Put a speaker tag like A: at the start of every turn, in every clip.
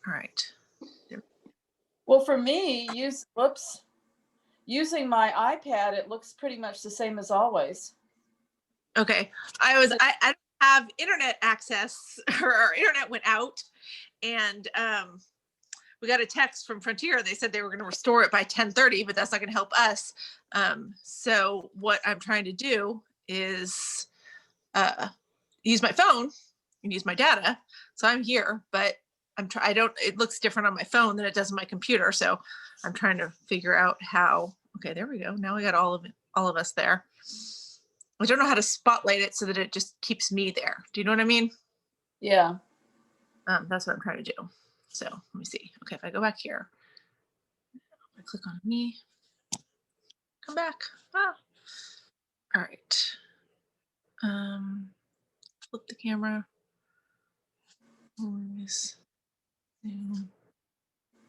A: All right.
B: Well, for me, using my iPad, it looks pretty much the same as always.
A: Okay. I don't have internet access, or our internet went out, and we got a text from Frontier. They said they were going to restore it by 10:30, but that's not going to help us. So what I'm trying to do is use my phone and use my data. So I'm here, but it looks different on my phone than it does on my computer. So I'm trying to figure out how. Okay, there we go. Now we got all of us there. I don't know how to spotlight it so that it just keeps me there. Do you know what I mean?
B: Yeah.
A: That's what I'm trying to do. So let me see. Okay, if I go back here, I click on me, come back. Ah. All right. Flip the camera.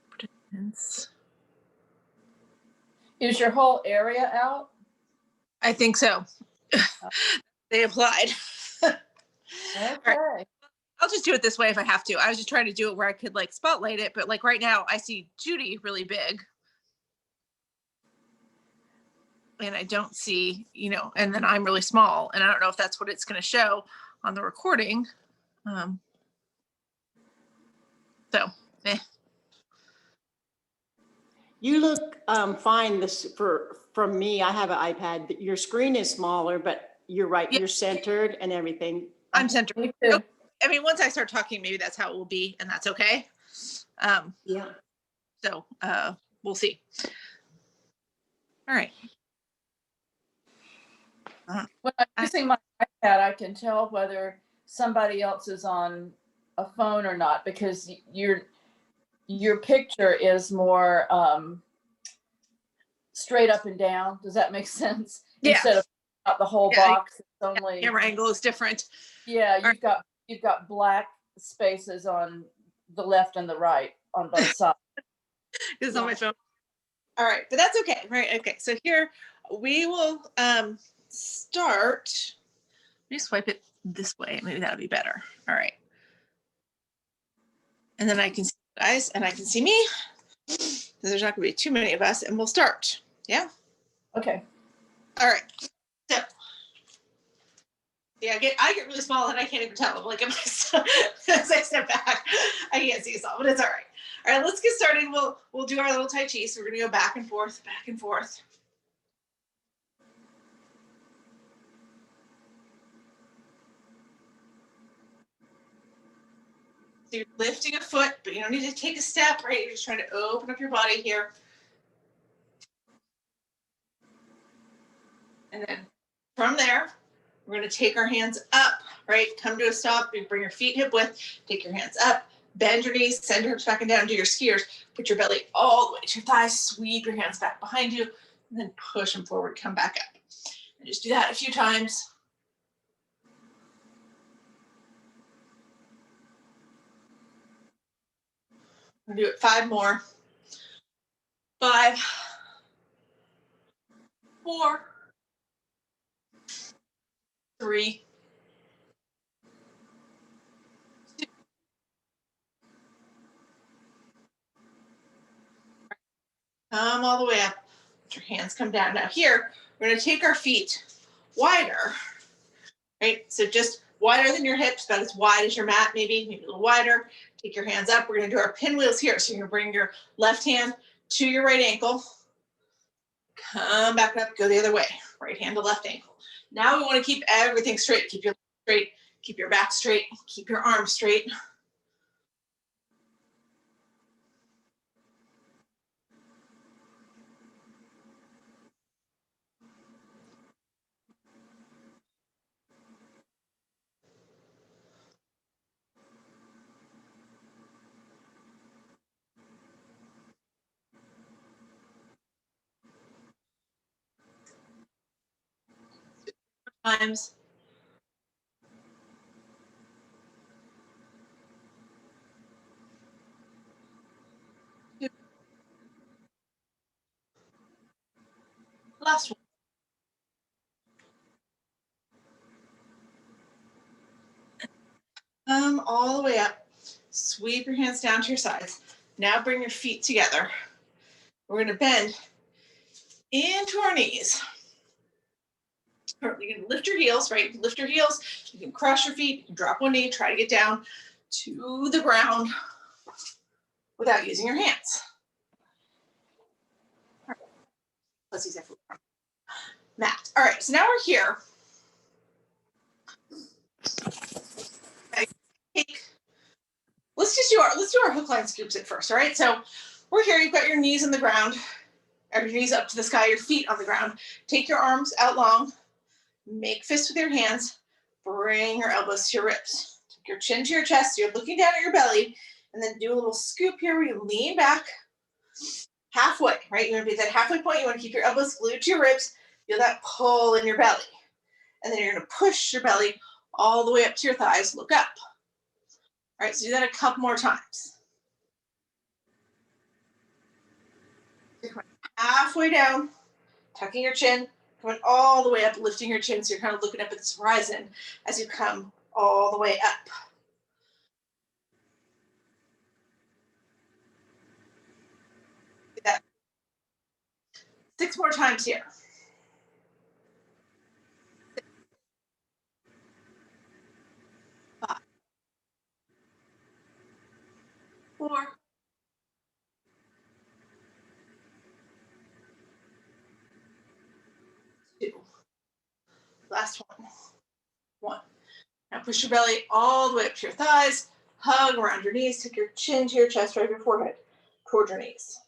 A: Participants.
B: Is your whole area out?
A: I think so. They applied.
B: Okay.
A: Right. I'll just do it this way if I have to. I was just trying to do it where I could like spotlight it, but like right now I see Judy really big. And I don't see, and then I'm really small, and I don't know if that's what it's going to show on the recording.
C: You look fine. From me, I have an iPad. Your screen is smaller, but you're right. Yeah. You're centered and everything.
A: I'm centered. Me too. I mean, once I start talking, maybe that's how it will be, and that's okay.
C: Yeah.
A: So we'll see. All right.
B: When I'm using my iPad, I can tell whether somebody else is on a phone or not, because your picture is more straight up and down. Does that make sense?
A: Yeah.
B: Instead of out the whole box, it's only
A: camera angle is different.
B: Yeah, you've got black spaces on the left and the right on both sides.
A: This is on my phone. All right, but that's okay. Right. Okay. So here we will start. Let me swipe it this way. Maybe that'll be better. All right. And then I can see you guys, and I can see me. There's not going to be too many of us, and we'll start. Yeah.
B: Okay.
A: All right. So, yeah, I get really small, and I can't even tell. I'm like, as I step back, I can't see us all, but it's all right. All right, let's get started. We'll do our little Tai Chi. So we're going to go back and forth, back and forth. So you're lifting a foot, but you don't need to take a step, right? You're just trying to open up your body here. And then from there, we're going to take our hands up, right? Come to a stop. You bring your feet hip width. Take your hands up. Bend your knees. Send your hips back and down. Do your skiers. Put your belly all the way to your thighs. Sweep your hands back behind you. And then push them forward. Come back up. And just do that a few times. We'll do it 5 more. 5, 4, 3, 2. Come all the way up. Let your hands come down. Now here, we're going to take our feet wider, right? So just wider than your hips, about as wide as your mat, maybe a little wider. Take your hands up. We're going to do our pinwheels here. So you're going to bring your left hand to your right ankle. Come back up, go the other way. Right hand to left ankle. Now we want to keep everything straight. Keep your legs straight, keep your back straight, keep your arms straight. Times. Last one. All the way up. Sweep your hands down to your sides. Now bring your feet together. We're gonna bend into our knees. You're gonna lift your heels, right? Lift your heels, you can cross your feet, you can drop one knee, try to get down to the ground without using your hands. Let's use that for mat. All right, so now we're here. Okay. Let's do our hook line scoops at first, all right? So we're here, you've got your knees on the ground, or your knees up to the sky, your feet on the ground. Take your arms out long, make fists with your hands, bring your elbows to your ribs. Take your chin to your chest, you're looking down at your belly, and then do a little scoop here where you lean back halfway, right? You wanna be at that halfway point, you wanna keep your elbows glued to your ribs, feel that pull in your belly. And then you're gonna push your belly all the way up to your thighs, look up. All right, so do that a couple more times. Halfway down, tucking your chin, coming all the way up, lifting your chin so you're kind of looking up at this horizon as you come all the way up. Do that 6 more times here. 5, 4, 2. Last one. 1. Now push your belly all the way up to your thighs, hug around your knees, take your chin to your chest, right your forehead toward your knees.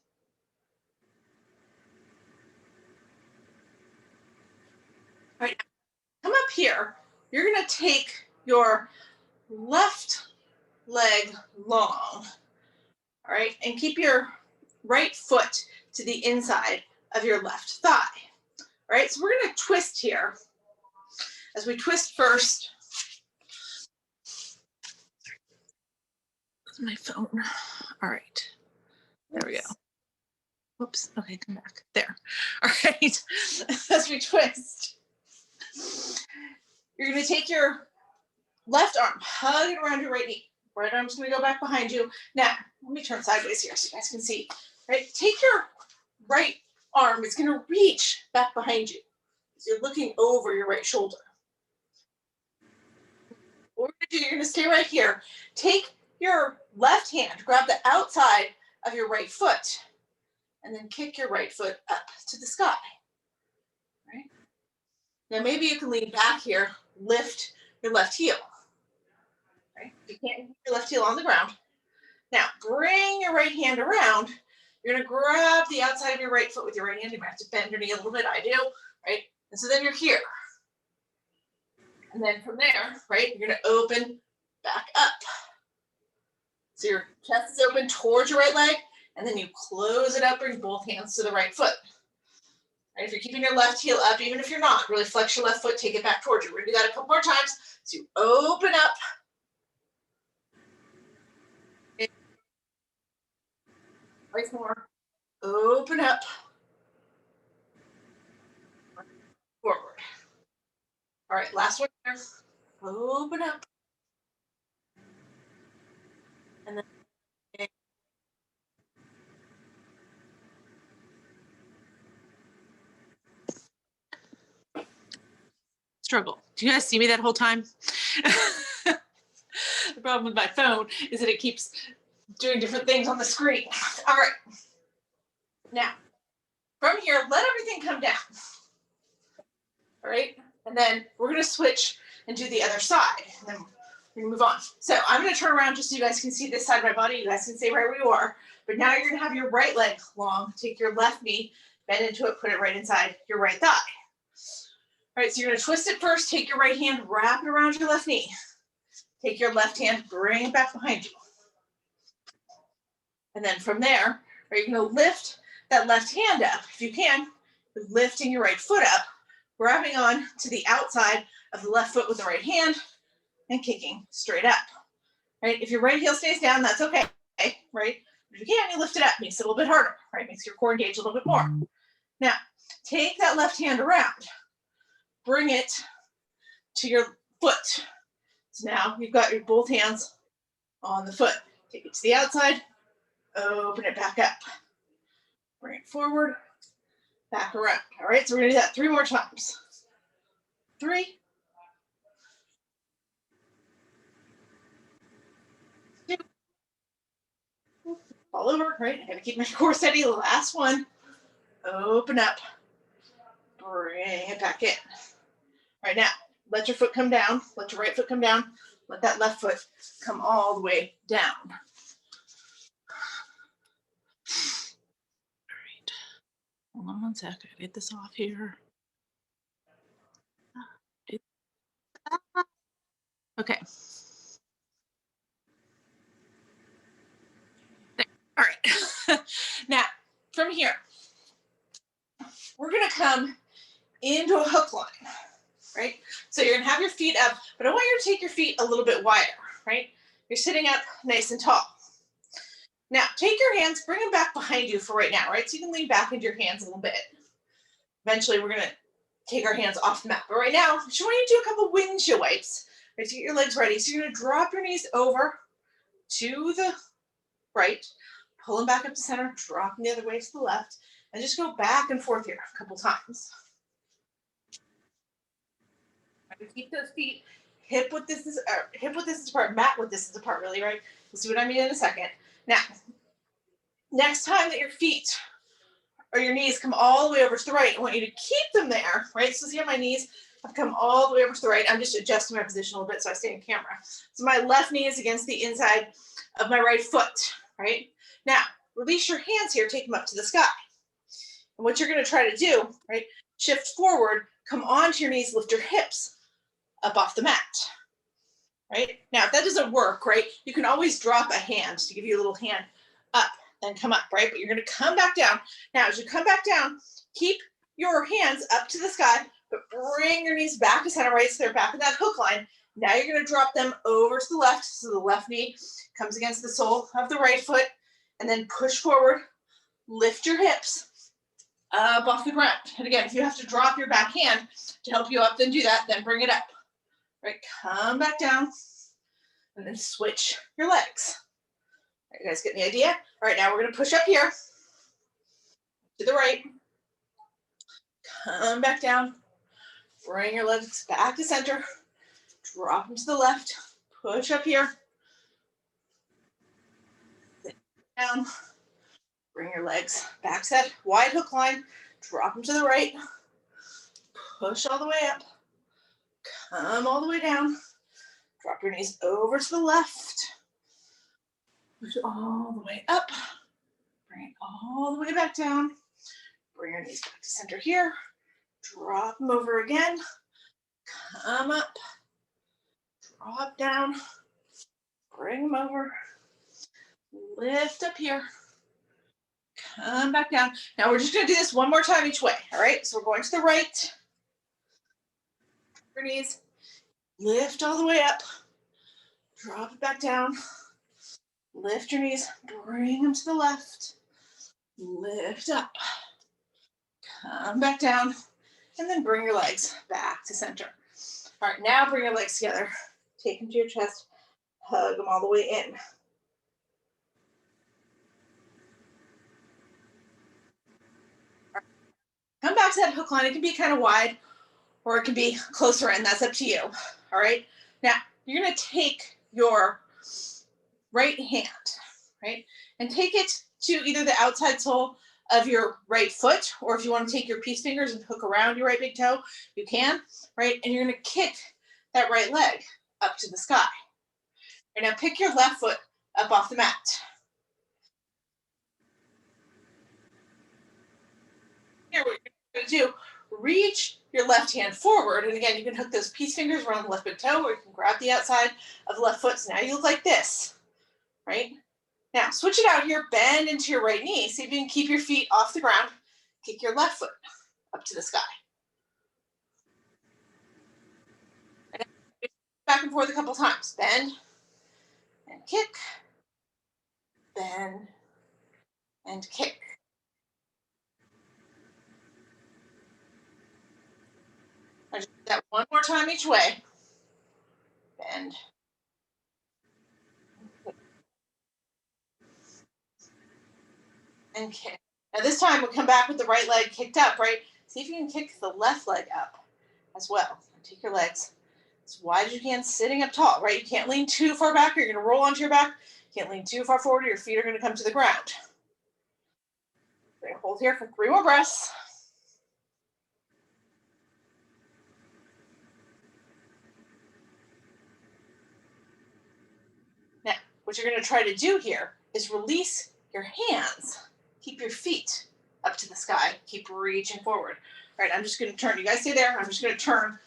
A: All right, come up here. You're gonna take your left leg long, all right, and keep your right foot to the inside of your left thigh. All right, so we're gonna twist here. As we twist first, where's my phone? All right, there we go. Whoops, okay, come back, there. All right, as we twist, you're gonna take your left arm, hug it around your right knee. Right arm's gonna go back behind you. Now, let me turn sideways here so you guys can see. Right, take your right arm, it's gonna reach back behind you. So you're looking over your right shoulder. What we're gonna do, you're gonna stay right here. Take your left hand, grab the outside of your right foot, and then kick your right foot up to the sky. Right? Now maybe you can lean back here, lift your left heel. Right? If you can't keep your left heel on the ground. Now bring your right hand around. You're gonna grab the outside of your right foot with your right hand. You might have to bend your knee a little bit, I do, right? And so then you're here. And then from there, right, you're gonna open back up. So your chest is open towards your right leg, and then you close it up, bring both hands to the right foot. Right, if you're keeping your left heel up, even if you're not, really flex your left foot, take it back towards you. We're gonna do that a couple more times. So you open up. Twice more. Open up. Forward. All right, last one here. Open up. And then struggle. Do you guys see me that whole time? The problem with my phone is that it keeps doing different things on the screen. All right. Now, from here, let everything come down. All right. And then we're going to switch and do the other side. And then we're going to move on. So I'm going to turn around just so you guys can see this side of my body. You guys can stay right where you are. But now you're going to have your right leg long. Take your left knee, bend into it, put it right inside your right thigh. All right, so you're going to twist it first. Take your right hand, wrap it around your left knee. Take your left hand, bring it back behind you. And then from there, you're going to lift that left hand up. If you can, lifting your right foot up, grabbing on to the outside of the left foot with the right hand and kicking straight up. Right? If your right heel stays down, that's okay. Right? If you can, you lift it up. Makes it a little bit harder. Right? Makes your core engage a little bit more. Now, take that left hand around. Bring it to your foot. So now you've got your both hands on the foot. Take it to the outside, open it back up. Bring it forward, back around. All right, so we're gonna do that 3 more times. 3, 2, fall over, right? I gotta keep my core steady. Last one, open up, bring it back in. Right now, let your foot come down, let your right foot come down, let that left foot come all the way down. All right, hold on 1 sec, I gotta get this off here. Okay. There. All right. Now, from here, we're gonna come into a hook line, right? So you're gonna have your feet up, but I want you to take your feet a little bit wider, right? You're sitting up nice and tall. Now, take your hands, bring them back behind you for right now, right? So you can lean back into your hands a little bit. Eventually, we're gonna take our hands off the mat. But right now, I just want you to do a couple windshield wipes, right? To get your legs ready. So you're gonna drop your knees over to the right, pull them back up to center, drop them the other way to the left, and just go back and forth here a couple times. Keep those feet hip width distance apart, mat width distance apart, really, right? We'll see what I mean in a second. Now, next time that your feet or your knees come all the way over to the right, I want you to keep them there, right? So see how my knees have come all the way over to the right. I'm just adjusting my position a little bit so I stay in camera. So my left knee is against the inside of my right foot, right? Now, release your hands here, take them up to the sky. And what you're gonna try to do, right? Shift forward, come onto your knees, lift your hips up off the mat, right? Now, if that doesn't work, right, you can always drop a hand to give you a little hand up, then come up, right? But you're gonna come back down. Now, as you come back down, keep your hands up to the sky, but bring your knees back to center, right? So they're back in that hook line. Now you're gonna drop them over to the left, so the left knee comes against the sole of the right foot, and then push forward, lift your hips up off the ground. And again, if you have to drop your back hand to help you up, then do that, then bring it up. Right, come back down, and then switch your legs. All right, you guys getting the idea? All right, now we're gonna push up here to the right, come back down, bring your legs back to center, drop them to the left, push up here, down, bring your legs back to that wide hook line, drop them to the right, push all the way up, come all the way down, drop your knees over to the left, push all the way up, bring it all the way back down, bring your knees back to center here, drop them over again, come up, drop down, bring them over, lift up here, come back down. Now we're just gonna do this one more time each way, all right? So we're going to the right, your knees, lift all the way up, drop it back down, lift your knees, bring them to the left, lift up, come back down, and then bring your legs back to center. All right, now bring your legs together, take them to your chest, hug them all the way in. Come back to that hook line. It can be kind of wide or it can be closer in. That's up to you. All right. Now, you're going to take your right hand, right, and take it to either the outside sole of your right foot, or if you want to take your peace fingers and hook around your right big toe, you can, right? And you're going to kick that right leg up to the sky. And now pick your left foot up off the mat. Here, what you're going to do, reach your left hand forward. And again, you can hook those peace fingers around the left big toe, or you can grab the outside of the left foot. So now you look like this, right? Now, switch it out here, bend into your right knee. See if you can keep your feet off the ground. Kick your left foot up to the sky. And back and forth a couple times. Bend and kick, bend and kick. I just do that one more time each way. Bend. and kick. Now this time we'll come back with the right leg kicked up, right? See if you can kick the left leg up as well. Take your legs as wide as you can, sitting up tall, right? You can't lean too far back or you're gonna roll onto your back. You can't lean too far forward or your feet are gonna come to the ground. Great, hold here for 3 more breaths. Now, what you're gonna try to do here is release your hands. Keep your feet up to the sky. Keep reaching forward. All right, I'm just gonna turn. You guys stay there. I'm just gonna turn.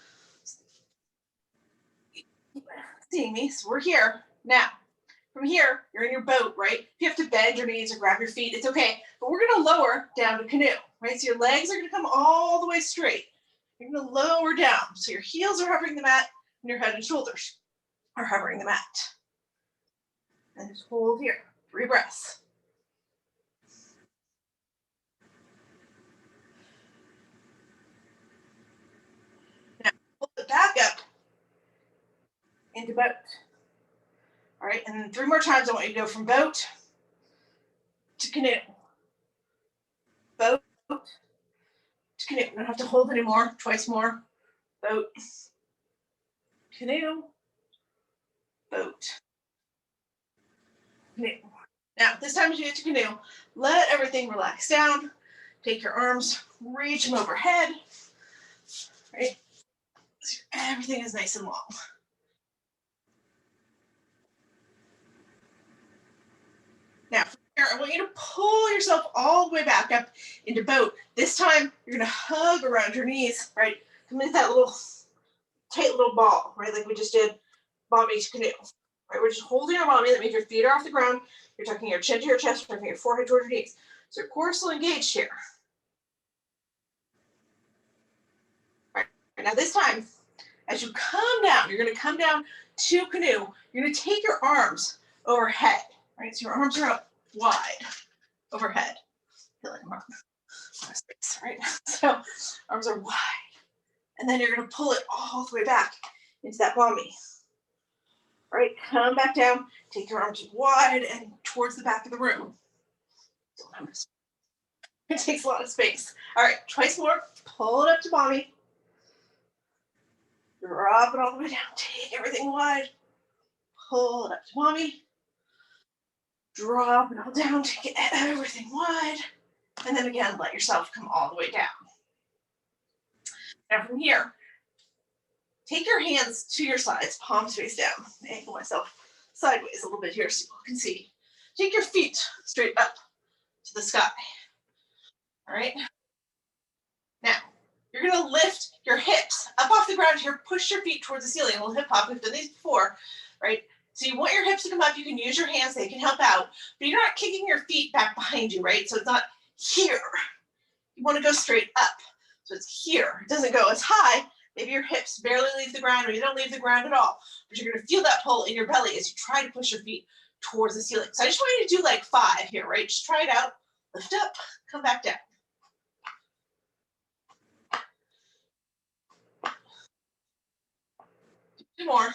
A: Seeing me, so we're here. Now, from here, you're in your boat, right? If you have to bend your knees or grab your feet, it's okay. But we're gonna lower down to canoe, right? So your legs are gonna come all the way straight. You're gonna lower down. So your heels are hovering the mat and your head and shoulders are hovering the mat. And just hold here, 3 breaths. Now, pull it back up into boat. All right, and then 3 more times, I want you to go from boat to canoe. Boat to canoe. You don't have to hold anymore. Twice more. Boat, canoe, boat, canoe. Now, this time as you get to canoe, let everything relax down. Take your arms, reach them overhead. Right? So everything is nice and long. Now, from here, I want you to pull yourself all the way back up into boat. This time, you're gonna hug around your knees, right? Come into that little tight little ball, right? Like we just did mommy to canoe. Right? We're just holding our mommy. That means your feet are off the ground. You're tucking your chin to your chest, tucking your forehead towards your knees. So your core is still engaged here. Right. Now this time, as you come down, you're gonna come down to canoe. You're gonna take your arms overhead, right? So your arms are up wide overhead. I feel like I'm on space, right? So arms are wide. And then you're gonna pull it all the way back into that mommy. Right, come back down, take your arms wide and towards the back of the room. It takes a lot of space. All right, twice more, pull it up to mommy. Drop it all the way down, take everything wide. Pull it up to mommy. Drop it all down, take everything wide. And then again, let yourself come all the way down. Now from here, take your hands to your sides, palms face down. Angle myself sideways a little bit here so you can see. Take your feet straight up to the sky. All right. Now, you're going to lift your hips up off the ground here, push your feet towards the ceiling. A little hip hop. We've done these before, right? So you want your hips to come up. You can use your hands. They can help out. But you're not kicking your feet back behind you, right? So it's not here. You want to go straight up. So it's here. It doesn't go as high. Maybe your hips barely leave the ground or you don't leave the ground at all. But you're going to feel that pull in your belly as you try to push your feet towards the ceiling. So I just want you to do like 5 here, right? Just try it out. Lift up, come back down. 2 more.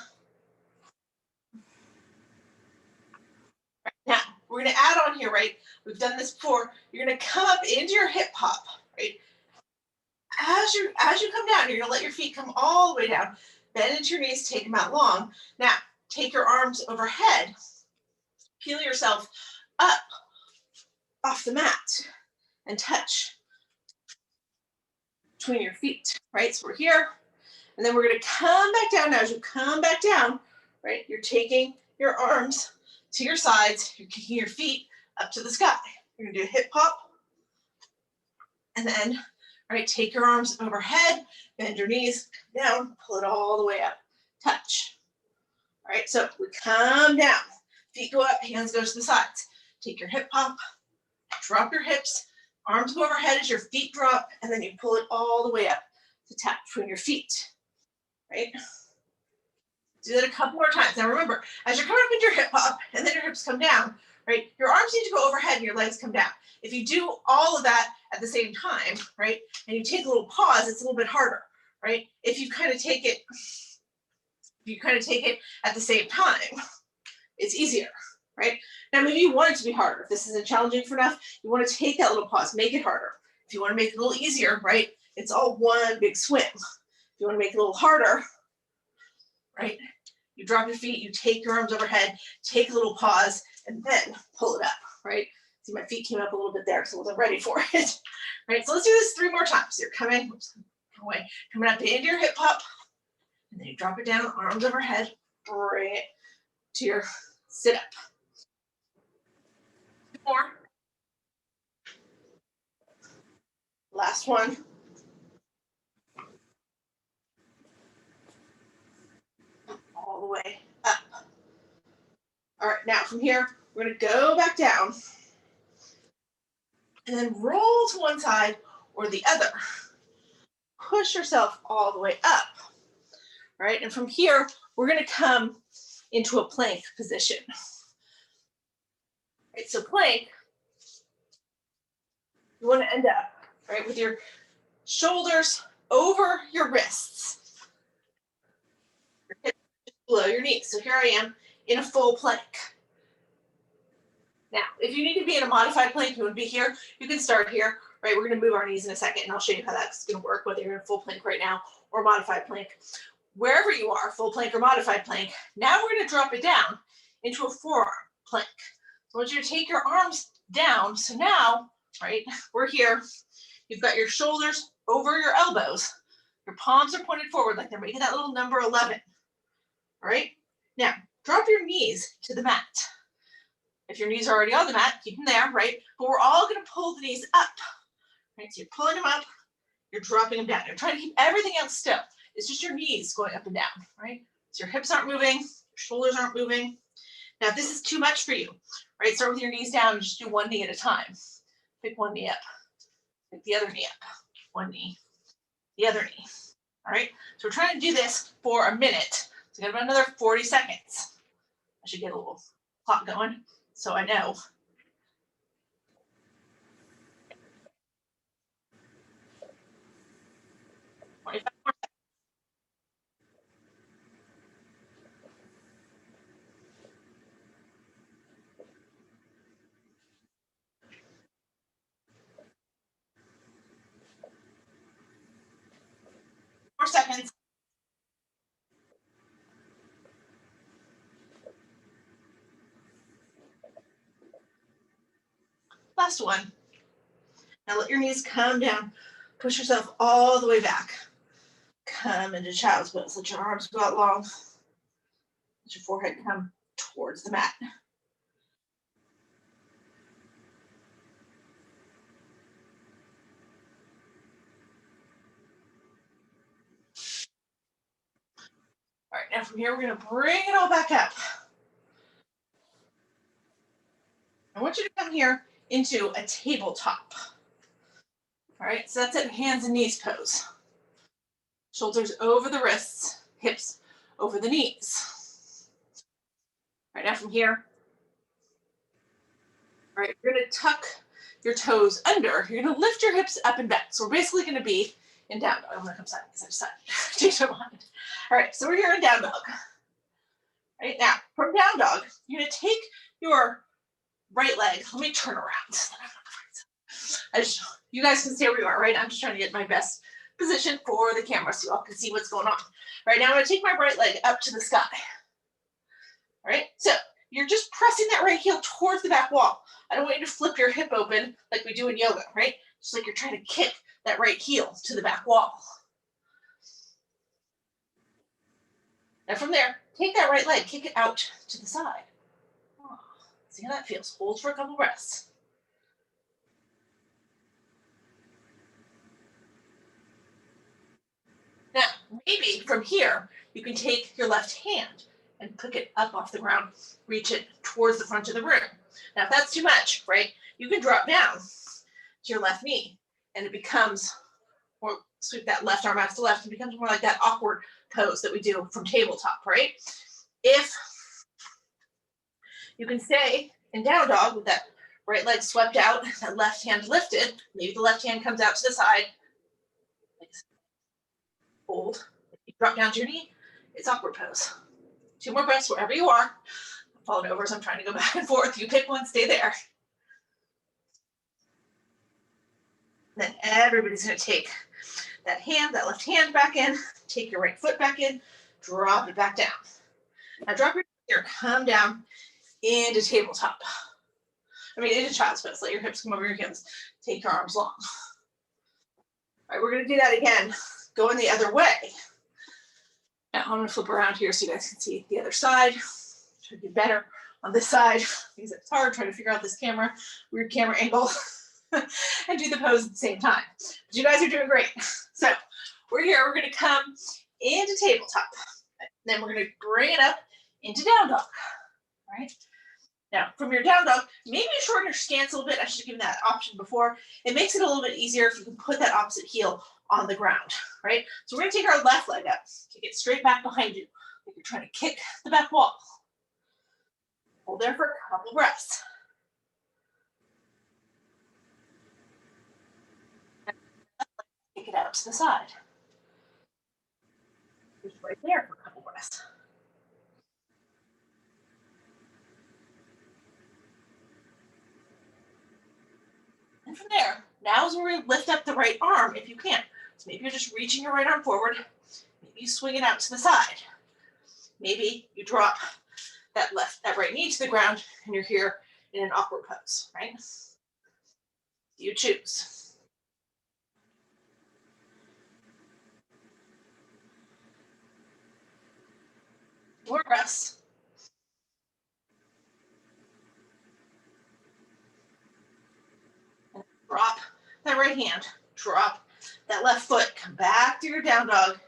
A: Right, now, we're going to add on here, right? We've done this before. You're going to come up into your hip hop, right? As you come down, you're going to let your feet come all the way down. Bend into your knees, take them out long. Now, take your arms overhead. Peel yourself up off the mat and touch between your feet, right? So we're here. And then we're going to come back down. Now, as you come back down, right, you're taking your arms to your sides. You're kicking your feet up to the sky. You're going to do a hip hop. And then, right, take your arms overhead, bend your knees, come down, pull it all the way up. Touch. All right, so we come down. Feet go up, hands go to the sides. Take your hip hop, drop your hips, arms go overhead as your feet drop, and then you pull it all the way up to tap between your feet. Right? Do that a couple more times. Now remember, as you're coming up into your hip hop and then your hips come down, right? Your arms need to go overhead and your legs come down. If you do all of that at the same time, right? And you take a little pause, it's a little bit harder, right? If you kind of take it at the same time, it's easier. right? Now, maybe you want it to be harder. If this isn't challenging for enough, you want to take that little pause, make it harder. If you want to make it a little easier, right? It's all one big swim. If you want to make it a little harder, right? You drop your feet, you take your arms overhead, take a little pause, and then pull it up, right? See, my feet came up a little bit there because I wasn't ready for it, right? So let's do this 3 more times. You're coming away, coming up into your hip pop, and then you drop it down, arms overhead, bring it to your sit up. 2 more. Last one. All the way up. All right, now from here, we're gonna go back down and then roll to one side or the other. Push yourself all the way up, right? And from here, we're gonna come into a plank position. Right, so plank, you wanna end up, right, with your shoulders over your wrists, your hips below your knees. So here I am in a full plank. Now, if you need to be in a modified plank, you would be here, you can start here, right? We're gonna move our knees in a second and I'll show you how that's gonna work, whether you're in full plank right now or modified plank. Wherever you are, full plank or modified plank, now we're gonna drop it down into a forearm plank. So I want you to take your arms down. So now, right, we're here, you've got your shoulders over your elbows, your palms are pointed forward like they're making that little number 11, all right? Now, drop your knees to the mat. If your knees are already on the mat, keep them there, right? But we're all gonna pull the knees up, right? So you're pulling them up, you're dropping them down. You're trying to keep everything else still. It's just your knees going up and down, right? So your hips aren't moving, your shoulders aren't moving. Now, if this is too much for you, right? Start with your knees down and just do one knee at a time. Pick one knee up, pick the other knee up, one knee, the other knee, all right? So we're trying to do this for a minute. So we got about another 40 seconds. I should get a little clock going so I know. 25 more. More seconds. Last one. Now let your knees come down. Push yourself all the way back. Come into child's pose. Let your arms go out long. Let your forehead come towards the mat. All right, now from here, we're gonna bring it all back up. I want you to come here into a tabletop. All right, so that's it, hands and knees pose. Shoulders over the wrists, hips over the knees. All right, now from here, all right, you're gonna tuck your toes under. You're gonna lift your hips up and back. So we're basically gonna be in down dog. I'm gonna come side because I decided to change my mind. All right, so we're here in down dog. All right, now from down dog, you're gonna take your right leg. Let me turn around. You guys can see where you are, right? I'm just trying to get my best position for the camera so you all can see what's going on. Right now, I'm gonna take my right leg up to the sky. All right, so you're just pressing that right heel towards the back wall. I don't want you to flip your hip open like we do in yoga, right? Just like you're trying to kick that right heel to the back wall. And from there, take that right leg, kick it out to the side. Oh, see how that feels. Hold for a couple breaths. Now, maybe from here, you can take your left hand and pick it up off the ground, reach it towards the front of the room. Now, if that's too much, right, you can drop down to your left knee and it becomes, or sweep that left arm out to the left, it becomes more like that awkward pose that we do from tabletop, right? If you can stay in down dog with that right leg swept out, that left hand lifted, maybe the left hand comes out to the side, hold, you drop down to your knee, it's awkward pose. 2 more breaths wherever you are. falling over, so I'm trying to go back and forth. You pick one, stay there. Then everybody's going to take that left hand back in, take your right foot back in, drop it back down. Now drop your here, come down into tabletop. I mean, into child's pose. Let your hips come over your heels. Take your arms long. All right, we're going to do that again. Going the other way. Now I'm going to flip around here so you guys can see the other side. Try to do better on this side because it's hard trying to figure out this weird camera angle, and do the pose at the same time. But you guys are doing great. So we're here. We're going to come into tabletop. Then we're going to bring it up into down dog. All right. Now, from your down dog, maybe shorten your stance a little bit. I should have given that option before. It makes it a little bit easier if you can put that opposite heel on the ground, right? So we're going to take our left leg up, kick it straight back behind you, like you're trying to kick the back wall. Hold there for a couple breaths. Kick it out to the side. Just right there for a couple breaths. And from there, now is where we lift up the right arm if you can. So maybe you're just reaching your right arm forward. Maybe you swing it out to the side. Maybe you drop that right knee to the ground and you're here in an awkward pose, right? You choose. More breaths. And drop that right hand, drop that left foot, come back to your down dog,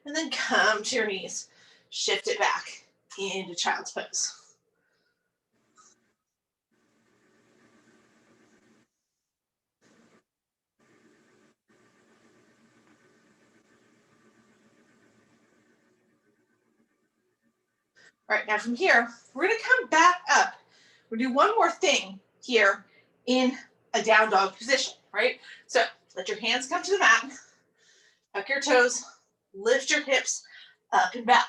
A: and then come to your knees. Shift it back into child's pose. All right, now from here, we're going to come back up. We're going to do one more thing here in a down dog position, right? So let your hands come to the mat, tuck your toes, lift your hips up and back.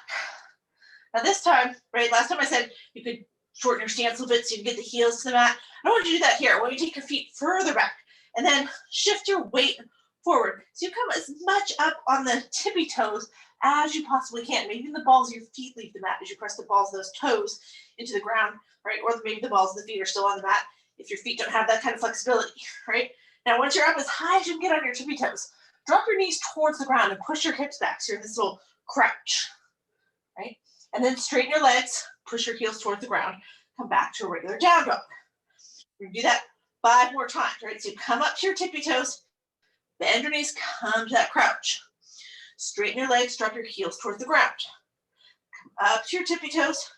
A: Now this time, right, last time I said you could shorten your stance a little bit so you can get the heels to the mat. I don't want you to do that here. I want you to take your feet further back and then shift your weight forward. So you come as much up on the tippy toes as you possibly can. Maybe the balls of your feet leave the mat as you press the balls of those toes into the ground, right? Or maybe the balls of the feet are still on the mat if your feet don't have that kind of flexibility, right? Now, once you're up as high as you can get on your tippy toes, drop your knees towards the ground and push your hips back. So you're in this little crouch, right? And then straighten your legs, push your heels towards the ground, come back to a regular down dog. We're gonna do that 5 more times, right? So you come up to your tippy toes, bend your knees, come to that crouch. Straighten your legs, drop your heels towards the ground. Come up to your tippy toes,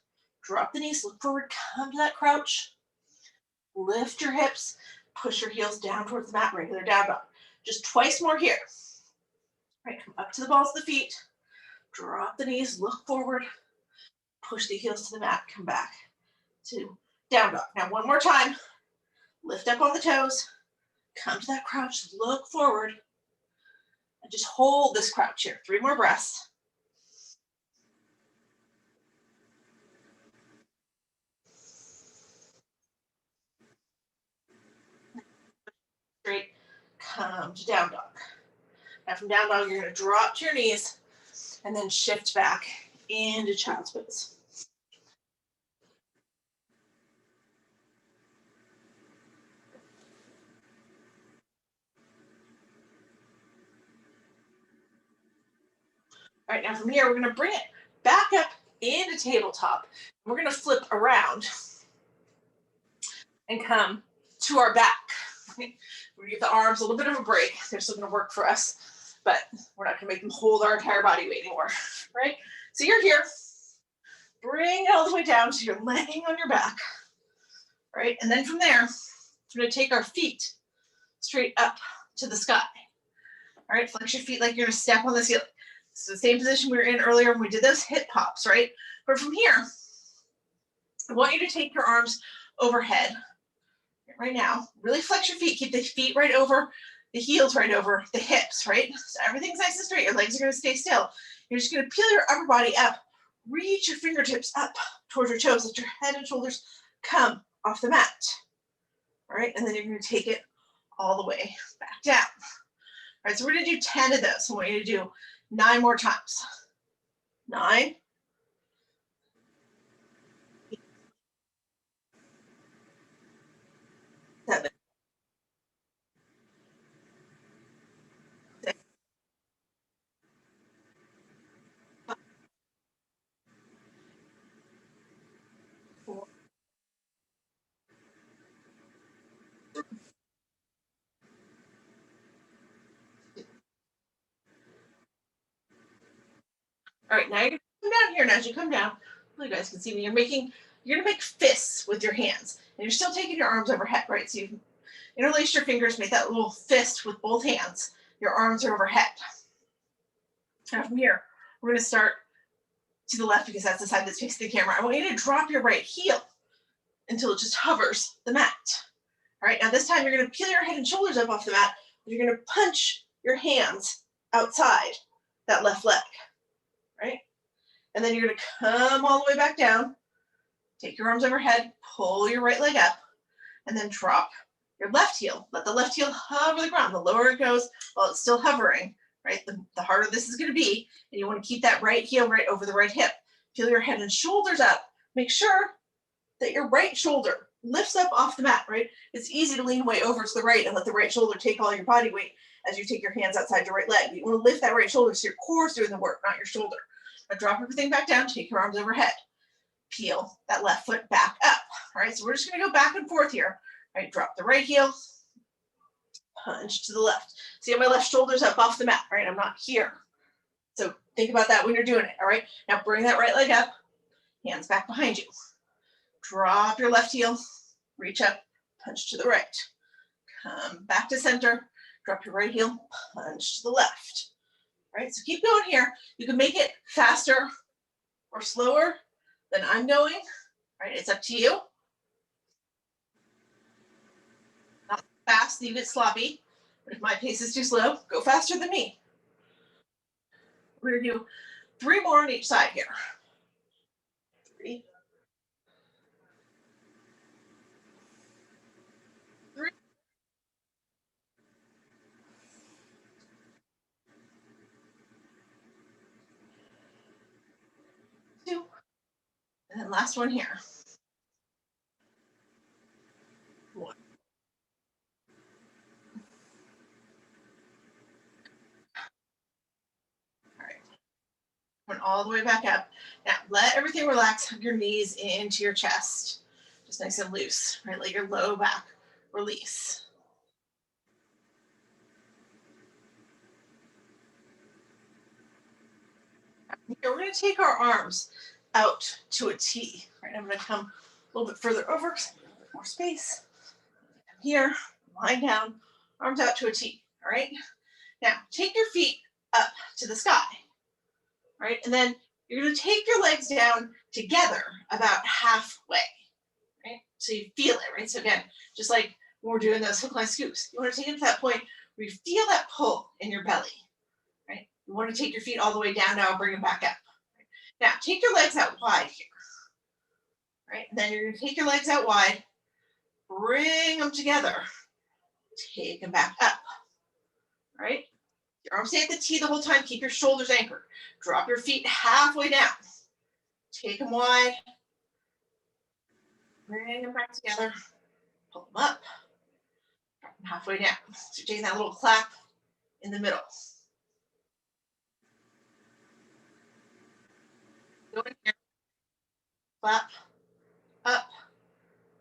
A: drop the knees, look forward, come to that crouch. Lift your hips, push your heels down towards the mat, regular down dog. Just twice more here. All right, come up to the balls of the feet, drop the knees, look forward, push the heels to the mat, come back to down dog. Now one more time, lift up on the toes, come to that crouch, look forward, and just hold this crouch here. 3 more breaths. Straight, come to down dog. Now from down dog, you're gonna drop to your knees and then shift back into child's pose. All right, now from here, we're gonna bring it back up into tabletop. We're gonna flip around and come to our back. We're gonna give the arms a little bit of a break. They're still gonna work for us, but we're not gonna make them hold our entire body weight anymore, right? So you're here, bring it all the way down so you're laying on your back, right? And then from there, we're gonna take our feet straight up to the sky. All right, flex your feet like you're gonna step on the ceiling. This is the same position we were in earlier when we did those hip pops, right? But from here, I want you to take your arms overhead right now. Really flex your feet. Keep the feet right over, the heels right over the hips, right? So everything's nice and straight. Your legs are going to stay still. You're just going to peel your upper body up reach your fingertips up towards your toes. Let your head and shoulders come off the mat. All right, and then you're going to take it all the way back down. All right, so we're going to do 10 of those. I want you to do 9 more times. 9, 7, 6, 5, 4. All right, now you're going to come down here. And as you come down, you guys can see me. You're going to make fists with your hands. And you're still taking your arms overhead, right? So you interlace your fingers, make that little fist with both hands. Your arms are overhead. Now from here, we're going to start to the left because that's the side that's facing the camera. I want you to drop your right heel until it just hovers the mat. All right, now this time you're going to peel your head and shoulders up off the mat. You're going to punch your hands outside that left leg, right? And then you're going to come all the way back down, take your arms overhead, pull your right leg up, and then drop your left heel. Let the left heel hover the ground. The lower it goes while it's still hovering, right? The harder this is going to be. And you want to keep that right heel right over the right hip. Peel your head and shoulders up. Make sure that your right shoulder lifts up off the mat, right? It's easy to lean way over to the right and let the right shoulder take all your body weight as you take your hands outside your right leg. You want to lift that right shoulder so your core is doing the work, not your shoulder. Now drop everything back down, take your arms overhead. Peel that left foot back up. All right, so we're just going to go back and forth here. All right, drop the right heel, punch to the left. See how my left shoulder's up off the mat, right? I'm not here. So think about that when you're doing it, all right? Now bring that right leg up, hands back behind you. Drop your left heel, reach up, punch to the right. Come back to center, drop your right heel, punch to the left. All right, so keep going here. You can make it faster or slower than I'm going, right? It's up to you. Not fast, you get sloppy. But if my pace is too slow, go faster than me. We're gonna do 3 more on each side here. 3, 3, 2, and then last one here. 1. All right. Went all the way back up. Now let everything relax. Hug your knees into your chest. Just nice and loose, right? Let your low back release. Here, we're going to take our arms out to a T. Right, I'm going to come a little bit further over, more space. Here, lying down, arms out to a T. All right. Now take your feet up to the sky. Right, and then you're going to take your legs down together about halfway. Right, so you feel it. Right, so again, just like when we're doing those hook line scoops, you want to take it to that point where you feel that pull in your belly. Right, you want to take your feet all the way down now, bring them back up. Now, take your legs out wide here, right? And then you're going to take your legs out wide, bring them together, take them back up, right? Your arms stay at the T the whole time. Keep your shoulders anchored. Drop your feet halfway down. Take them wide, bring them back together, pull them up, drop them halfway down. So you're taking that little clap in the middle. Go in here, clap, up,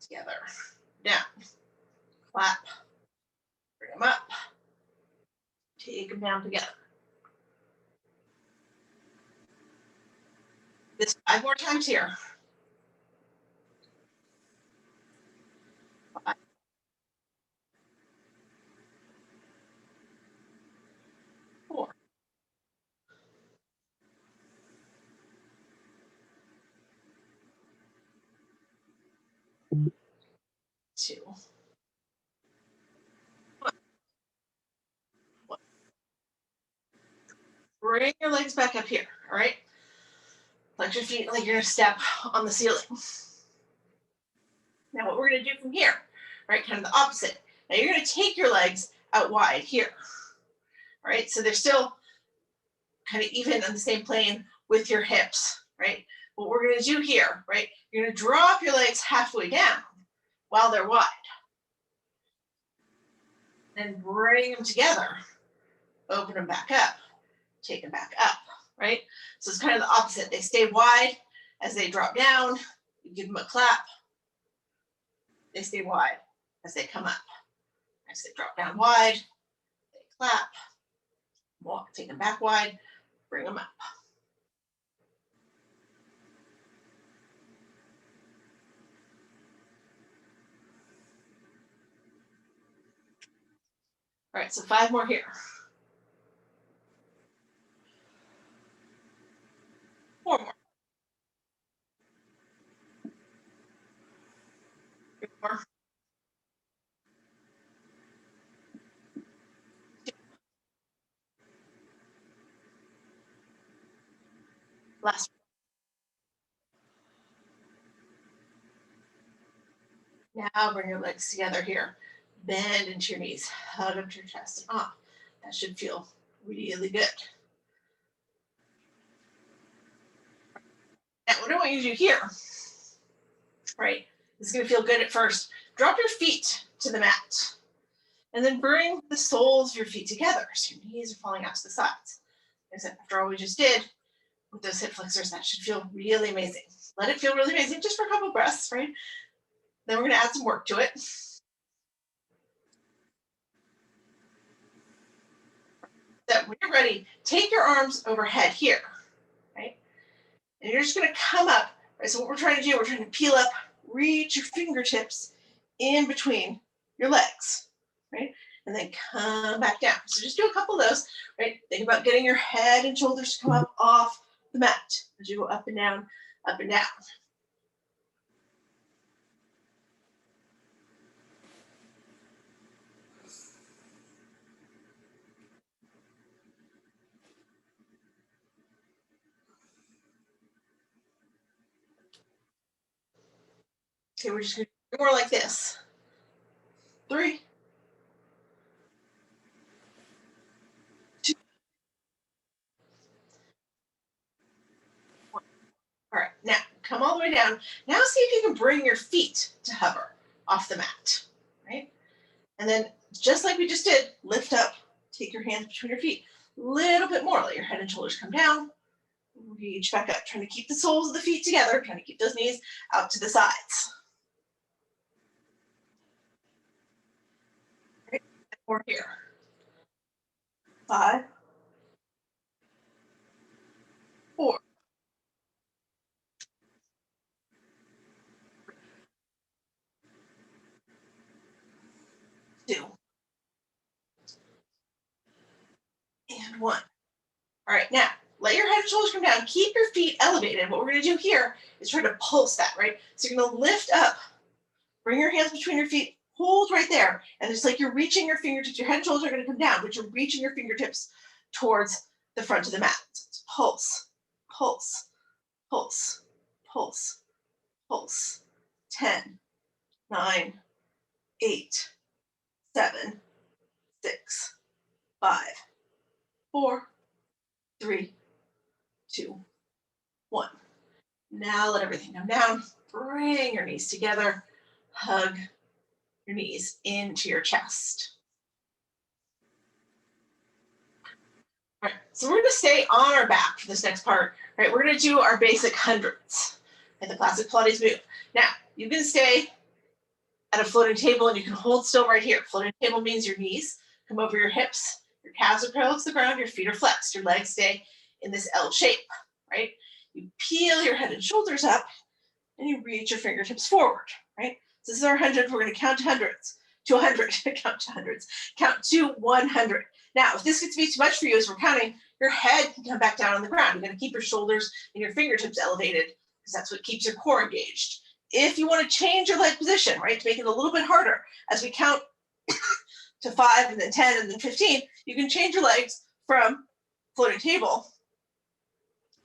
A: together, down, clap, bring them up, take them down together. This 5 more times here. 5, 4, 2, 1. Bring your legs back up here, all right? Flex your feet like you're gonna step on the ceiling. Now what we're gonna do from here, right, kind of the opposite. Now you're gonna take your legs out wide here, all right? So they're still kind of even on the same plane with your hips, right? What we're gonna do here, right, you're gonna drop your legs halfway down while they're wide. Then bring them together, open them back up, take them back up, right? So it's kind of the opposite. They stay wide as they drop down, you give them a clap. They stay wide as they come up. As they drop down wide, they clap, walk, take them back wide, bring them up. All right, so 5 more here. 4 more. 3 more. 2. Last. Now bring your legs together here. Bend into your knees, hug up to your chest and up. That should feel really good. Now what I want you to do here, right, this is gonna feel good at first. Drop your feet to the mat and then bring the soles of your feet together so your knees are falling out to the sides. Like I said, after all we just did with those hip flexors, that should feel really amazing. Let it feel really amazing just for a couple of breaths, right? Then we're gonna add some work to it. That when you're ready, take your arms overhead here, right? And you're just gonna come up, right? So what we're trying to do, we're trying to peel up, reach your fingertips in between your legs, right? And then come back down. So just do a couple of those, right? Think about getting your head and shoulders to come up off the mat as you go up and down, up and down. Okay, we're just gonna do more like this. 3, 2, 1. All right, now come all the way down. Now see if you can bring your feet to hover off the mat, right? And then just like we just did, lift up, take your hands between your feet. A little bit more, let your head and shoulders come down. Reach back up, trying to keep the soles of the feet together, trying to keep those knees out to the sides. Right, more here. 5, 4, 2, and 1. All right, now let your head and shoulders come down. Keep your feet elevated. What we're going to do here is try to pulse that, right? So you're going to lift up, bring your hands between your feet, hold right there. And it's like you're reaching your fingertips. Your head and shoulders are going to come down, but you're reaching your fingertips towards the front of the mat. So it's pulse, pulse, pulse, pulse, pulse. 10, 9, 8, 7, 6, 5, 4, 3, 2, 1. Now let everything come down. Bring your knees together. Hug your knees into your chest. All right, so we're going to stay on our back for this next part. All right, we're going to do our basic hundreds and the classic Pilates move. Now, you can stay at a floating table and you can hold still right here. Floating table means your knees come over your hips, your calves are parallel to the ground, your feet are flexed, your legs stay in this L shape, right? You peel your head and shoulders up and you reach your fingertips forward, right? So this is our 100. We're going to count to hundreds, to 100, count to hundreds, count to 100. Now, if this gets to be too much for you as we're counting, your head can come back down on the ground. You're going to keep your shoulders and your fingertips elevated because that's what keeps your core engaged. If you want to change your leg position, right, to make it a little bit harder, as we count to 5 and then 10 and then 15, you can change your legs from floating table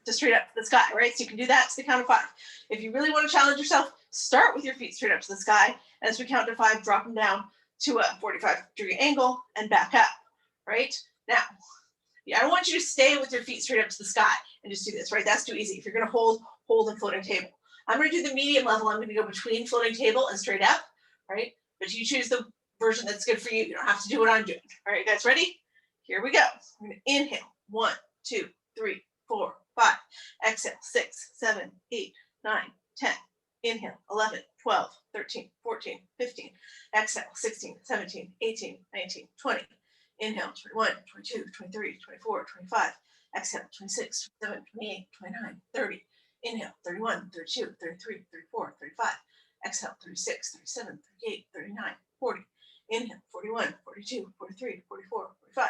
A: to straight up to the sky, right? So you can do that to the count of 5. If you really want to challenge yourself, start with your feet straight up to the sky. And as we count to 5, drop them down to a 45-degree angle and back up, right? Now, I don't want you to stay with your feet straight up to the sky and just do this, right? That's too easy. If you're going to hold and floating table. I'm going to do the medium level. I'm going to go between floating table and straight up, right? But you choose the version that's good for you. You don't have to do what I'm doing. All right, guys, ready? Here we go. We're going to inhale. 1, 2, 3, 4, 5. Exhale. 6, 7, 8, 9, 10. Inhale. 11, 12, 13, 14, 15. Exhale. 16, 17, 18, 19, 20. Inhale. 21, 22, 23, 24, 25. Exhale. 26, 27, 28, 29, 30. Inhale. 31, 32, 33, 34, 35. Exhale. 36, 37, 38, 39, 40. Inhale. 41, 42, 43, 44, 45.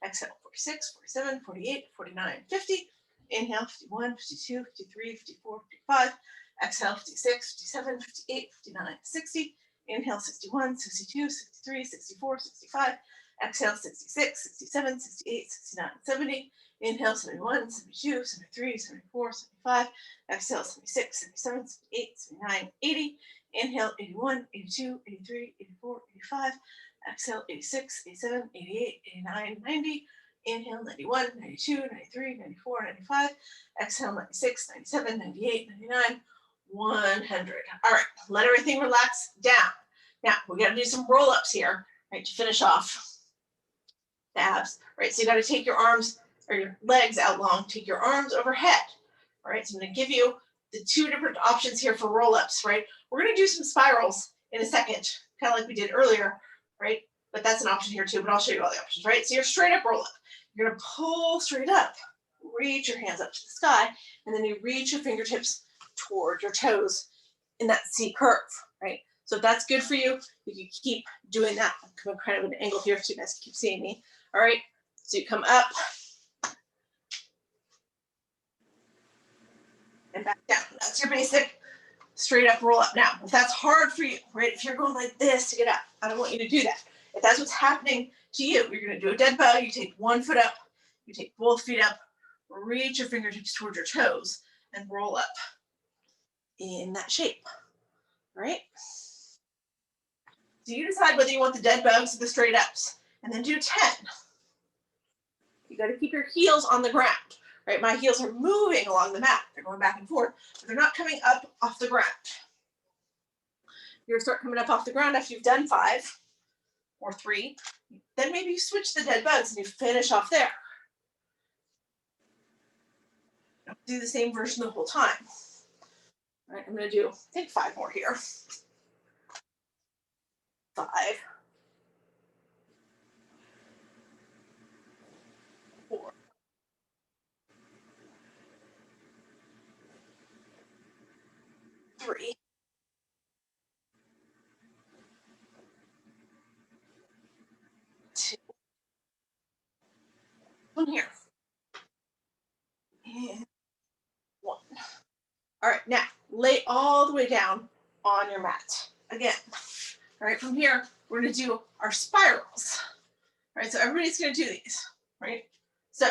A: Exhale. 46, 47, 48, 49, 50. Inhale. 51, 52, 53, 54, 55. Exhale. 56, 57, 58, 59, 60. Inhale. 61, 62, 63, 64, 65. Exhale. 66, 67, 68, 69, 70. Inhale. 71, 72, 73, 74, 75. Exhale. 76, 77, 78, 79, 80. Inhale. 81, 82, 83, 84, 85. Exhale. 86, 87, 88, 89, 90. Inhale. 91, 92, 93, 94, 95. Exhale. 96, 97, 98, 99, 100. All right, let everything relax down. Now, we got to do some roll-ups here, right, to finish off the abs, right? So you got to take your arms or your legs out long, take your arms overhead, all right? So I'm going to give you the 2 different options here for roll-ups, right? We're going to do some spirals in a second, kind of like we did earlier, right? But that's an option here too, but I'll show you all the options, right? So your straight up roll-up, you're going to pull straight up, reach your hands up to the sky, and then you reach your fingertips toward your toes in that C curve, right? So if that's good for you, you can keep doing that. I'm coming kind of an angle here so you guys keep seeing me. All right, so you come up and back down. That's your basic straight up roll up. Now, if that's hard for you, right? If you're going like this to get up, I don't want you to do that. If that's what's happening to you, you're going to do a dead bow. You take one foot up, you take both feet up, reach your fingertips towards your toes and roll up in that shape, right? So you decide whether you want the dead bows or the straight ups, and then do 10. You got to keep your heels on the ground, right? My heels are moving along the mat. They're going back and forth, but they're not coming up off the ground. You're going to start coming up off the ground after you've done 5 or 3. Then maybe you switch the dead bugs and you finish off there. Do the same version the whole time. All right, I'm going to do, I think 5 more here. 5. 4. 3. 2. 1 here. And 1. All right, now lay all the way down on your mat. Again, all right, from here, we're going to do our spirals. All right, so everybody's going to do these, right? So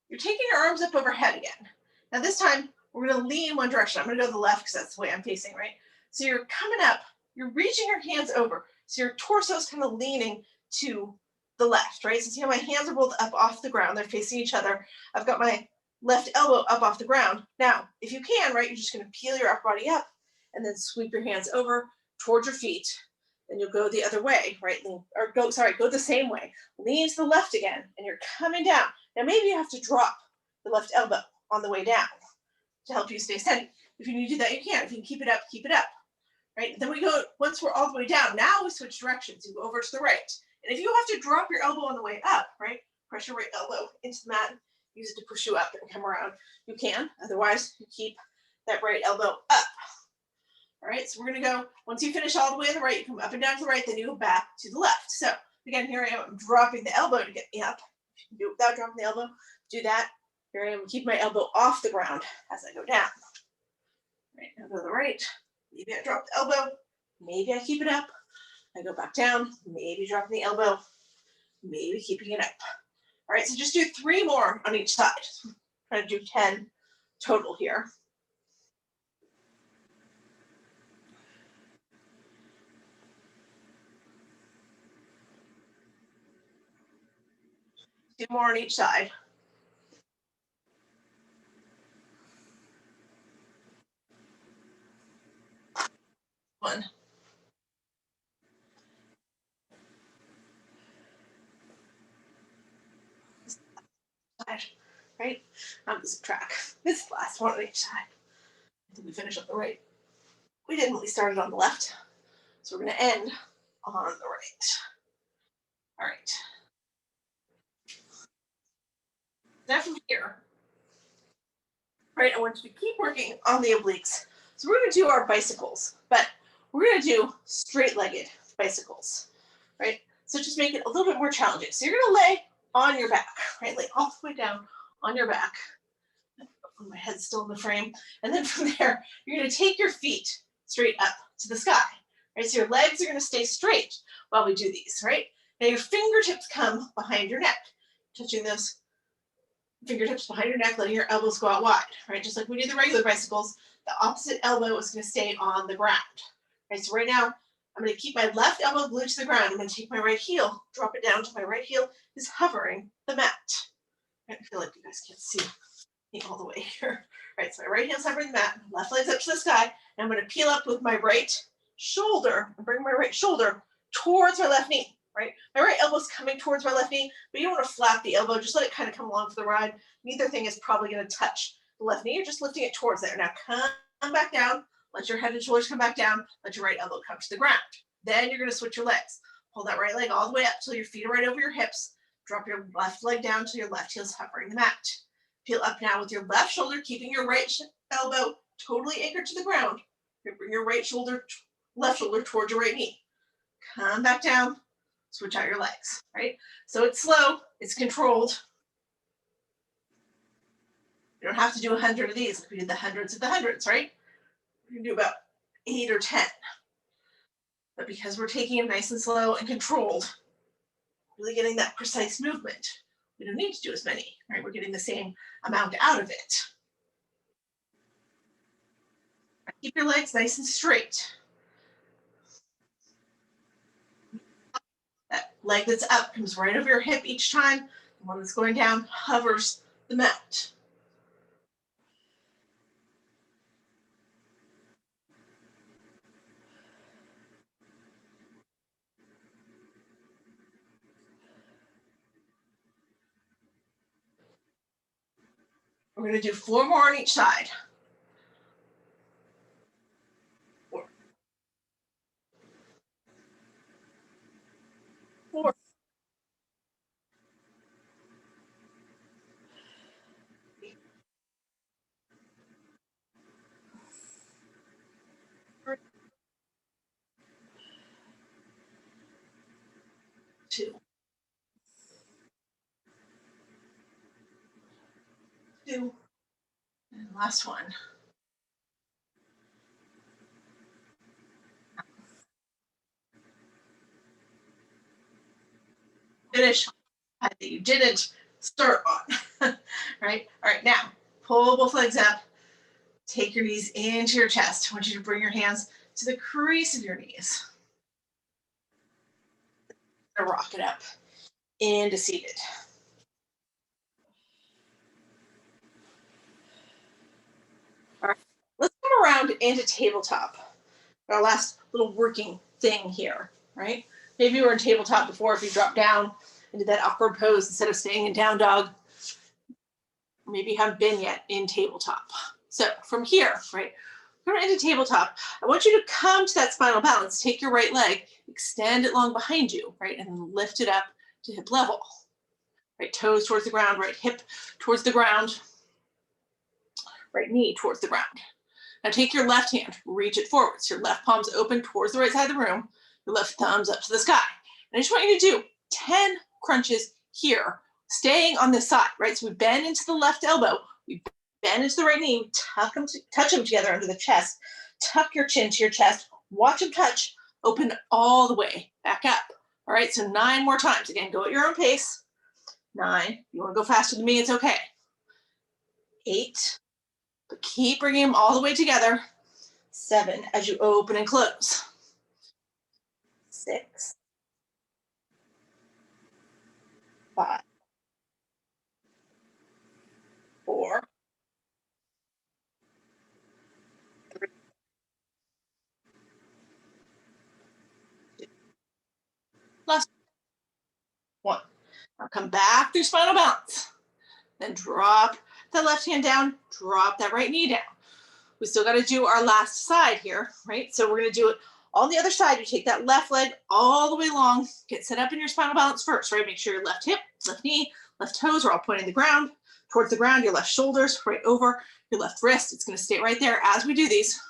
A: you're taking your arms up overhead again. Now this time, we're going to lean one direction. I'm going to go to the left because that's the way I'm facing, right? So you're coming up, you're reaching your hands over. So your torso is kind of leaning to the left, right? So see how my hands are both up off the ground. They're facing each other. I've got my left elbow up off the ground. Now, if you can, right, you're just going to peel your upper body up and then sweep your hands over towards your feet. Then you'll go the other way, right? Or go the same way. Lean to the left again, and you're coming down. Now, maybe you have to drop the left elbow on the way down to help you stay steady. If you need to do that, you can. If you can keep it up, keep it up, right? Then we go, once we're all the way down, now we switch directions. You go over to the right. And if you have to drop your elbow on the way up, right? Press your right elbow into the mat, use it to push you up and come around. You can, otherwise you keep that right elbow up. All right, so we're gonna go, once you finish all the way on the right, you come up and down to the right, then you go back to the left. So again, here I am, I'm dropping the elbow to get me up. If you can do it without dropping the elbow, do that. Here I am, keep my elbow off the ground as I go down. Right, now go to the right, maybe I drop the elbow, maybe I keep it up. I go back down, maybe dropping the elbow, maybe keeping it up. All right, so just do 3 more on each side. Try to do 10 total here. Two more on each side. One. Side, right? I'm losing track. This last one on each side. Until we finish on the right. We didn't. We started on the left. So we're going to end on the right. All right. Now from here, right, I want you to keep working on the obliques. So we're going to do our bicycles, but we're going to do straight-legged bicycles, right? So just make it a little bit more challenging. So you're going to lay on your back, right? Lay all the way down on your back. My head's still in the frame. And then from there, you're going to take your feet straight up to the sky, right? So your legs are going to stay straight while we do these, right? Now your fingertips come behind your neck, touching those fingertips behind your neck, letting your elbows go out wide, right? Just like we do the regular bicycles, the opposite elbow is going to stay on the ground, right? So right now, I'm going to keep my left elbow glued to the ground. I'm going to take my right heel, drop it down until my right heel is hovering the mat. I feel like you guys can't see me all the way here. Right, so my right heel's hovering the mat, left leg's up to the sky, and I'm going to peel up with my right shoulder and bring my right shoulder towards my left knee, right? My right elbow's coming towards my left knee, but you don't want to flap the elbow. Just let it kind of come along for the ride. Neither thing is probably going to touch the left knee. You're just lifting it towards there. Now come back down. Let your head and shoulders come back down. Let your right elbow come to the ground. Then you're going to switch your legs. Hold that right leg all the way up till your feet are right over your hips. Drop your left leg down till your left heel's hovering the mat. Peel up now with your left shoulder, keeping your right elbow totally anchored to the ground. Bring your right shoulder, left shoulder towards your right knee. Come back down, switch out your legs, right? So it's slow, it's controlled. You don't have to do 100 of these. We did the hundreds of the hundreds, right? We're gonna do about 8 or 10. But because we're taking them nice and slow and controlled, really getting that precise movement, we don't need to do as many, right? We're getting the same amount out of it. Keep your legs nice and straight. That leg that's up comes right over your hip each time. The one that's going down hovers the mat. We're going to do 4 more on each side. 4. 4. 2. 2. And last one. Finish that you didn't start on. Right? All right, now pull both legs up. Take your knees into your chest. I want you to bring your hands to the crease of your knees. Rock it up into seated. All right, let's come around into tabletop. Our last little working thing here, right? Maybe you were in tabletop before if you dropped down and did that awkward pose instead of staying in down dog. Maybe you haven't been yet in tabletop. So from here, right, we're into tabletop. I want you to come to that spinal balance. Take your right leg, extend it long behind you, right, and then lift it up to hip level. Right toes towards the ground, right hip towards the ground, right knee towards the ground. Now take your left hand, reach it forwards. Your left palm's open towards the right side of the room. Your left thumb's up to the sky. And I just want you to do 10 crunches here, staying on this side, right? So we bend into the left elbow, we bend into the right knee, we touch them together under the chest, tuck your chin to your chest, watch them touch, open all the way back up. All right, so 9 more times. Again, go at your own pace. 9, you wanna go faster than me, it's okay. 8, but keep bringing them all the way together. 7 as you open and close. 6, 5, 4, 3, 2, last 1. Now come back through spinal balance. Then drop that left hand down, drop that right knee down. We still got to do our last side here, right? So we're going to do it on the other side. You take that left leg all the way long, get set up in your spinal balance first, right? Make sure your left hip, left knee, left toes are all pointing the ground, towards the ground, your left shoulders right over your left wrist. It's going to stay right there as we do these.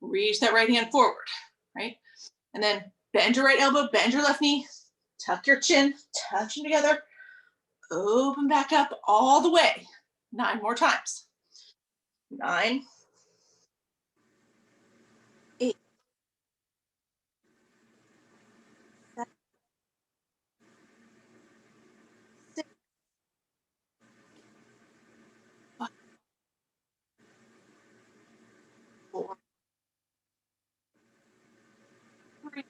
A: Reach that right hand forward, right? And then bend your right elbow, bend your left knee, tuck your chin, touch them together, open back up all the way. 9 more times. 9, 8, 7, 6, 5, 4, 3, 2,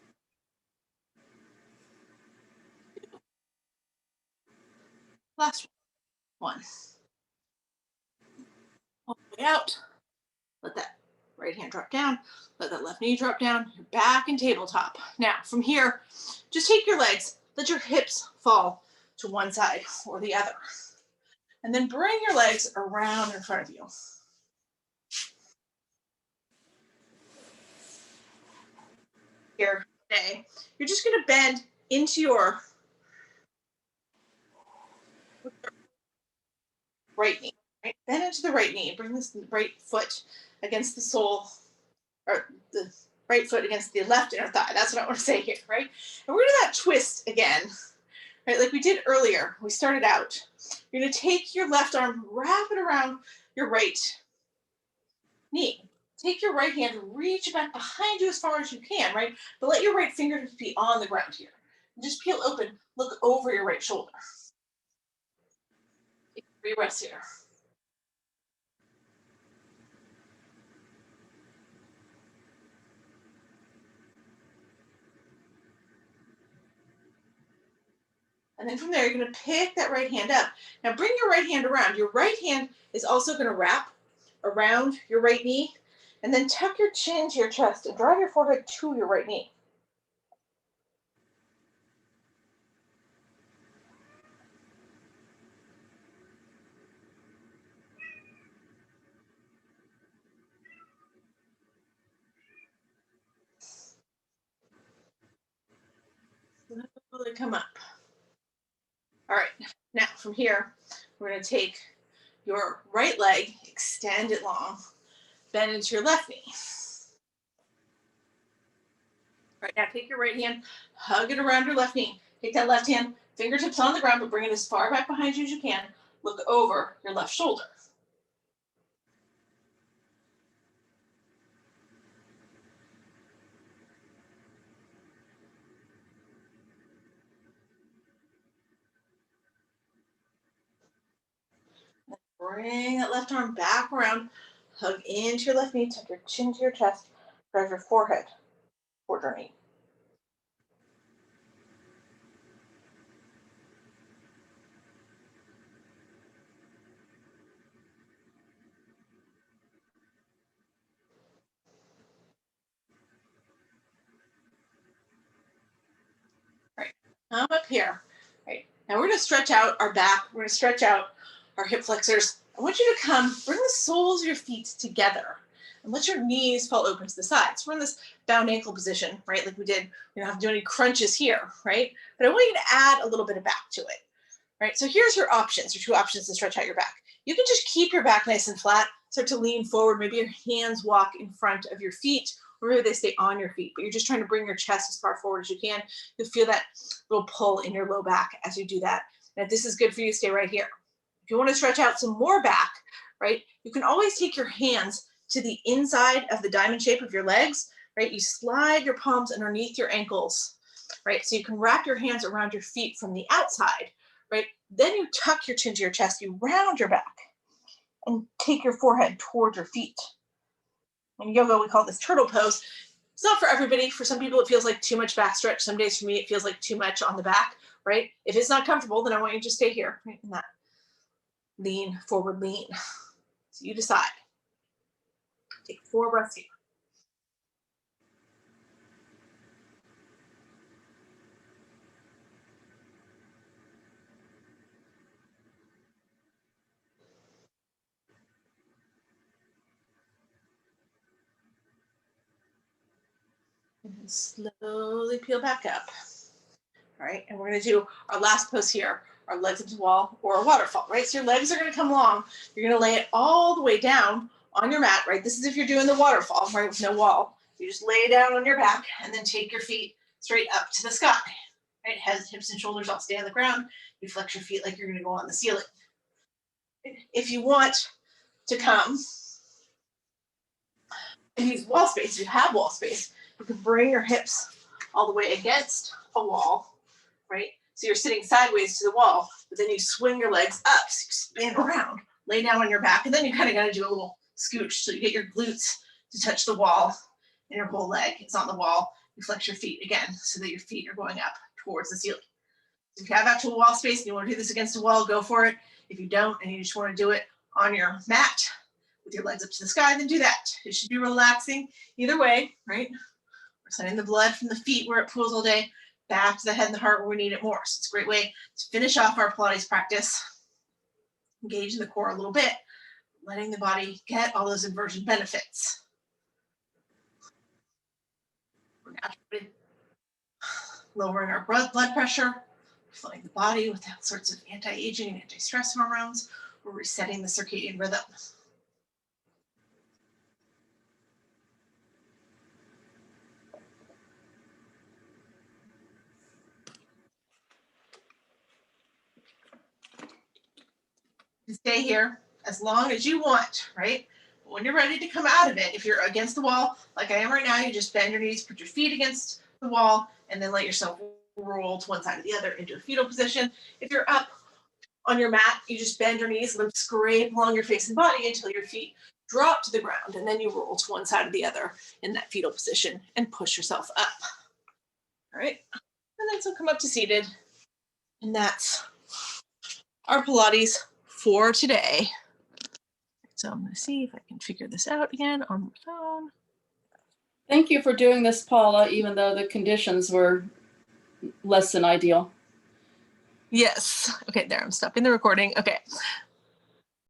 A: last one. All the way out. Let that right hand drop down. Let that left knee drop down. You're back in tabletop. Now, from here, just take your legs. Let your hips fall to one side or the other. And then bring your legs around in front of you. Here today, you're just going to bend into your right knee. Right? Bend into the right knee. Bring this right foot against the sole, or the right foot against the left inner thigh. That's what I want to say here, right? And we're going to do that twist again, right? Like we did earlier. We started out. You're going to take your left arm, wrap it around your right knee. Take your right hand, reach back behind you as far as you can, right? But let your right fingertips be on the ground here. And just peel open, look over your right shoulder. Take 3 breaths here. And then from there, you're going to pick that right hand up. Now bring your right hand around. Your right hand is also going to wrap around your right knee, and then tuck your chin to your chest and drive your forehead to your right knee. Slowly come up. All right, now from here, we're going to take your right leg, extend it long, bend into your left knee. All right, now take your right hand, hug it around your left knee. Take that left hand, fingertips on the ground, but bring it as far back behind you as you can. Look over your left shoulder. Bring that left arm back around, hug into your left knee, tuck your chin to your chest, drive your forehead toward your knee. Right, come up here. Right, now we're going to stretch out our back. We're going to stretch out our hip flexors. I want you to come, bring the soles of your feet together and let your knees fall open to the sides. We're in this bound ankle position, right? Like we did. We don't have to do any crunches here, right? But I want you to add a little bit of back to it, right? So here's your options, your 2 options to stretch out your back. You can just keep your back nice and flat, start to lean forward. Maybe your hands walk in front of your feet, or maybe they stay on your feet, but you're just trying to bring your chest as far forward as you can. You'll feel that little pull in your low back as you do that. And if this is good for you, stay right here. If you want to stretch out some more back, right, you can always take your hands to the inside of the diamond shape of your legs, right? You slide your palms underneath your ankles, right? So you can wrap your hands around your feet from the outside, right? Then you tuck your chin to your chest, you round your back. and take your forehead towards your feet. In yoga, we call this turtle pose. It's not for everybody. For some people, it feels like too much back stretch. Some days for me, it feels like too much on the back, right? If it's not comfortable, then I want you to stay here, right? In that lean, forward lean. So you decide. Take 4 breaths here. And then slowly peel back up. All right, and we're gonna do our last pose here, our legs up to the wall or a waterfall, right? So your legs are gonna come long. You're gonna lay it all the way down on your mat, right? This is if you're doing the waterfall, right, with no wall. You just lay it down on your back and then take your feet straight up to the sky, right? Heads, hips, and shoulders all stay on the ground. You flex your feet like you're gonna go on the ceiling. If you want to come and use wall space, you have wall space, you can bring your hips all the way against a wall, right? So you're sitting sideways to the wall, but then you swing your legs up, so you spin around, lay down on your back, and then you kind of got to do a little scooch so you get your glutes to touch the wall and your whole leg is on the wall. You flex your feet again so that your feet are going up towards the ceiling. So if you have actual wall space and you want to do this against a wall, go for it. If you don't and you just want to do it on your mat with your legs up to the sky, then do that. It should be relaxing either way, right? We're sending the blood from the feet where it pools all day back to the head and the heart where we need it more. So it's a great way to finish off our Pilates practice, engage in the core a little bit, letting the body get all those inversion benefits. We're naturally lowering our blood pressure, flooding the body with all sorts of anti-aging and anti-stress hormones. We're resetting the circadian rhythm. Stay here as long as you want, right? But when you're ready to come out of it, if you're against the wall, like I am right now, you just bend your knees, put your feet against the wall, and then let yourself roll to one side or the other into a fetal position. If you're up on your mat, you just bend your knees, and scrape along your face and body until your feet drop to the ground, and then you roll to one side or the other in that fetal position and push yourself up. All right, and then so come up to seated, and that's our Pilates for today. So I'm going to see if I can figure this out again on my phone.
B: Thank you for doing this, Paula, even though the conditions were less than ideal.
A: Yes. Okay, there, I'm stopping the recording. Okay.